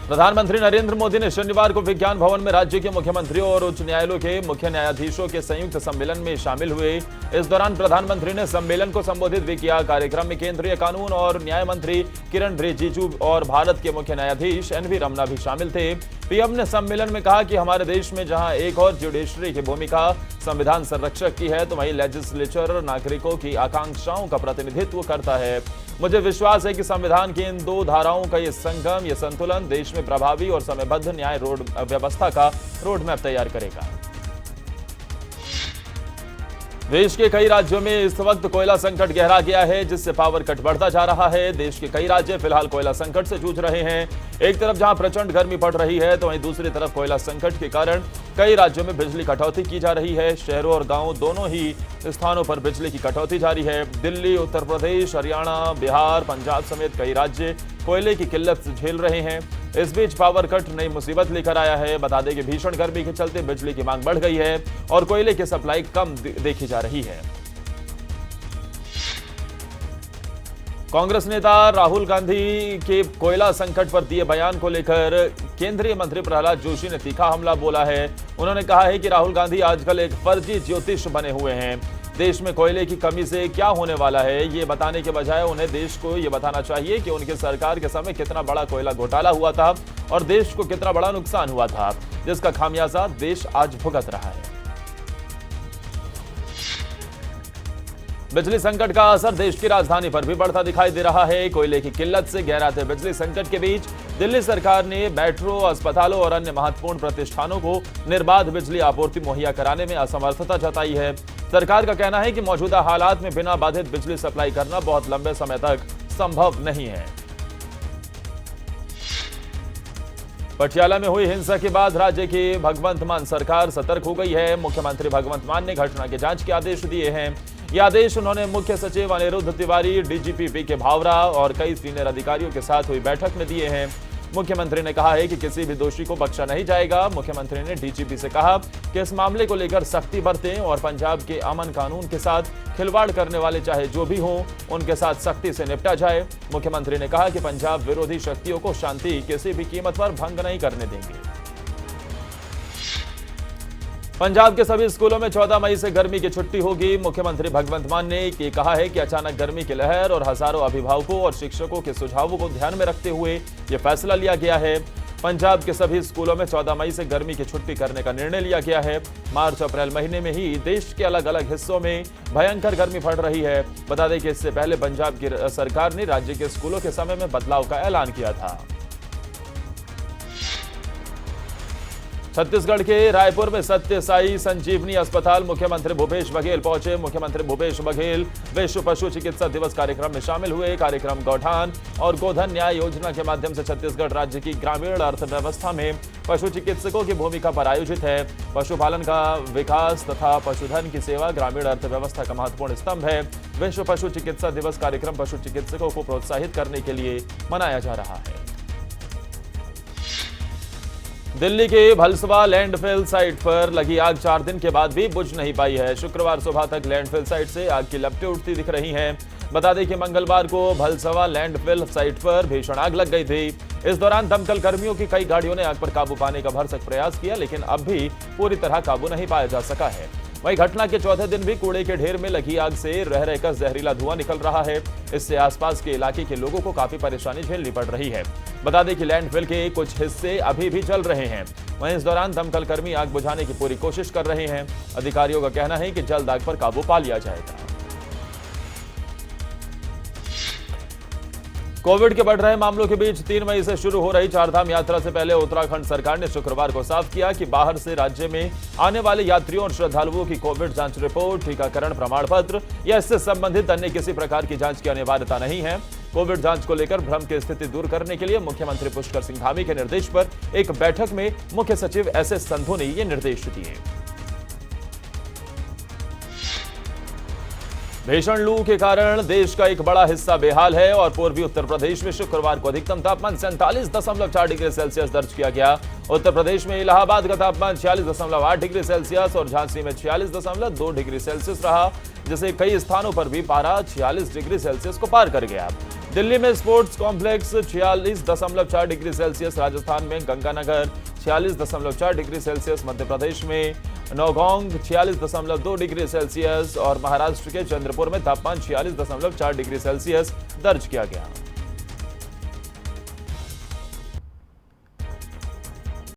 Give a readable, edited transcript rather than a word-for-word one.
प्रधानमंत्री नरेंद्र मोदी ने शनिवार को विज्ञान भवन में राज्य के मुख्यमंत्रियों और उच्च न्यायालयों के मुख्य न्यायाधीशों के संयुक्त सम्मेलन में शामिल हुए। इस दौरान प्रधानमंत्री ने सम्मेलन को संबोधित भी किया। कार्यक्रम में केंद्रीय कानून और न्याय मंत्री किरण रिजिजू और भारत के मुख्य न्यायाधीश एनवी रमना भी शामिल थे। पीएम ने सम्मेलन में कहा कि हमारे देश में जहां एक और जुडिशरी की भूमिका संविधान संरक्षक की है, तो वहीं लेजिस्लेचर नागरिकों की आकांक्षाओं का प्रतिनिधित्व करता है। मुझे विश्वास है कि संविधान की इन दो धाराओं का ये संगम, ये संतुलन देश में प्रभावी और समयबद्ध न्याय व्यवस्था का रोडमैप तैयार करेगा। देश के कई राज्यों में इस वक्त कोयला संकट गहरा गया है, जिससे पावर कट बढ़ता जा रहा है। देश के कई राज्य फिलहाल कोयला संकट से जूझ रहे हैं। एक तरफ जहां प्रचंड गर्मी पड़ रही है, तो वहीं दूसरी तरफ कोयला संकट के कारण कई राज्यों में बिजली कटौती की जा रही है। शहरों और गांवों दोनों ही स्थानों पर बिजली की कटौती जारी है। दिल्ली, उत्तर प्रदेश, हरियाणा, बिहार, पंजाब समेत कई राज्य कोयले की किल्लत झेल रहे हैं। इस बीच पावर कट नई मुसीबत लेकर आया है। बता दें कि भीषण गर्मी के चलते बिजली की मांग बढ़ गई है और कोयले की सप्लाई कम देखी जा रही है। कांग्रेस नेता राहुल गांधी के कोयला संकट पर दिए बयान को लेकर केंद्रीय मंत्री प्रहलाद जोशी ने तीखा हमला बोला है। उन्होंने कहा है कि राहुल गांधी आजकल एक फर्जी ज्योतिष बने हुए हैं। देश में कोयले की कमी से क्या होने वाला है, ये बताने के बजाय उन्हें देश को ये बताना चाहिए कि उनकी सरकार के समय कितना बड़ा कोयला घोटाला हुआ था और देश को कितना बड़ा नुकसान हुआ था, जिसका खामियाजा देश आज भुगत रहा है। बिजली संकट का असर देश की राजधानी पर भी बढ़ता दिखाई दे रहा है। कोयले की किल्लत से गहराते बिजली संकट के बीच दिल्ली सरकार ने मेट्रो, अस्पतालों और अन्य महत्वपूर्ण प्रतिष्ठानों को निर्बाध बिजली आपूर्ति मुहैया कराने में असमर्थता जताई है। सरकार का कहना है कि मौजूदा हालात में बिना बाधित बिजली सप्लाई करना बहुत लंबे समय तक संभव नहीं है। पटियाला में हुई हिंसा के बाद राज्य की भगवंत मान सरकार सतर्क हो गई है। मुख्यमंत्री भगवंत मान ने घटना के जांच के आदेश दिए हैं। ये आदेश उन्होंने मुख्य सचिव अनिरुद्ध तिवारी, डीजीपी पी.के. भावरा और कई सीनियर अधिकारियों के साथ हुई बैठक में दिए हैं। मुख्यमंत्री ने कहा है कि किसी भी दोषी को बख्शा नहीं जाएगा। मुख्यमंत्री ने डीजीपी से कहा कि इस मामले को लेकर सख्ती बरतें और पंजाब के अमन कानून के साथ खिलवाड़ करने वाले चाहे जो भी हों, उनके साथ सख्ती से निपटा जाए। मुख्यमंत्री ने कहा कि पंजाब विरोधी शक्तियों को शांति किसी भी कीमत पर भंग नहीं करने देंगे। पंजाब के सभी स्कूलों में 14 मई से गर्मी की छुट्टी होगी। मुख्यमंत्री भगवंत मान ने कहा है कि अचानक गर्मी की लहर और हजारों अभिभावकों और शिक्षकों के सुझावों को ध्यान में रखते हुए यह फैसला लिया गया है। पंजाब के सभी स्कूलों में 14 मई से गर्मी की छुट्टी करने का निर्णय लिया गया है। मार्च-अप्रैल महीने में ही देश के अलग अलग हिस्सों में भयंकर गर्मी पड़ रही है। बता दें कि इससे पहले पंजाब की सरकार ने राज्य के स्कूलों के समय में बदलाव का ऐलान किया था। छत्तीसगढ़ के रायपुर में सत्य साई संजीवनी अस्पताल मुख्यमंत्री भूपेश बघेल पहुंचे। मुख्यमंत्री भूपेश बघेल विश्व पशु चिकित्सा दिवस कार्यक्रम में शामिल हुए। कार्यक्रम गौठान और गोधन न्याय योजना के माध्यम से छत्तीसगढ़ राज्य की ग्रामीण अर्थव्यवस्था में पशु चिकित्सकों की भूमिका पर आयोजित है। पशुपालन का विकास तथा पशुधन की सेवा ग्रामीण अर्थव्यवस्था का महत्वपूर्ण स्तंभ है। विश्व पशु चिकित्सा दिवस कार्यक्रम पशु चिकित्सकों को प्रोत्साहित करने के लिए मनाया जा रहा है। दिल्ली के भलसवा लैंडफिल साइट पर लगी आग 4 दिन के बाद भी बुझ नहीं पाई है। शुक्रवार सुबह तक लैंडफिल साइट से आग की लपटें उठती दिख रही हैं। बता दें कि मंगलवार को भलसवा लैंडफिल साइट पर भीषण आग लग गई थी। इस दौरान दमकल कर्मियों की कई गाड़ियों ने आग पर काबू पाने का भरसक प्रयास किया, लेकिन अब भी पूरी तरह काबू नहीं पाया जा सका है। वहीं घटना के चौथे दिन भी कूड़े के ढेर में लगी आग से रह रहकर जहरीला धुआं निकल रहा है। इससे आसपास के इलाके के लोगों को काफी परेशानी झेलनी पड़ रही है। बता दें कि लैंडफिल के कुछ हिस्से अभी भी जल रहे हैं। वहीं इस दौरान दमकल कर्मी आग बुझाने की पूरी कोशिश कर रहे हैं। अधिकारियों का कहना है कि जल्द आग पर काबू पा लिया जाएगा। कोविड के बढ़ रहे मामलों के बीच 3 मई से शुरू हो रही चारधाम यात्रा से पहले उत्तराखंड सरकार ने शुक्रवार को साफ किया कि बाहर से राज्य में आने वाले यात्रियों और श्रद्धालुओं की कोविड जांच रिपोर्ट, टीकाकरण प्रमाण पत्र या इससे संबंधित अन्य किसी प्रकार की जांच की अनिवार्यता नहीं है। कोविड जांच को लेकर भ्रम की स्थिति दूर करने के लिए मुख्यमंत्री पुष्कर सिंह धामी के निर्देश पर एक बैठक में मुख्य सचिव एस.एस. संधू ने ये निर्देश दिए। भीषण लू के कारण देश का एक बड़ा हिस्सा बेहाल है और पूर्वी उत्तर प्रदेश में शुक्रवार को अधिकतम तापमान 47.4 डिग्री सेल्सियस दर्ज किया गया। उत्तर प्रदेश में इलाहाबाद का तापमान 46.8 डिग्री सेल्सियस और झांसी में 46.2 डिग्री सेल्सियस रहा, जिससे कई स्थानों पर भी पारा 46 डिग्री सेल्सियस को पार कर गया। दिल्ली में sports complex 46.4 degree Celsius, Rajasthan में गंगानगर 46.4 डिग्री सेल्सियस, मध्य प्रदेश में नौगांव 46.2 डिग्री सेल्सियस और महाराष्ट्र के चंद्रपुर में तापमान 46.4 डिग्री सेल्सियस दर्ज किया गया।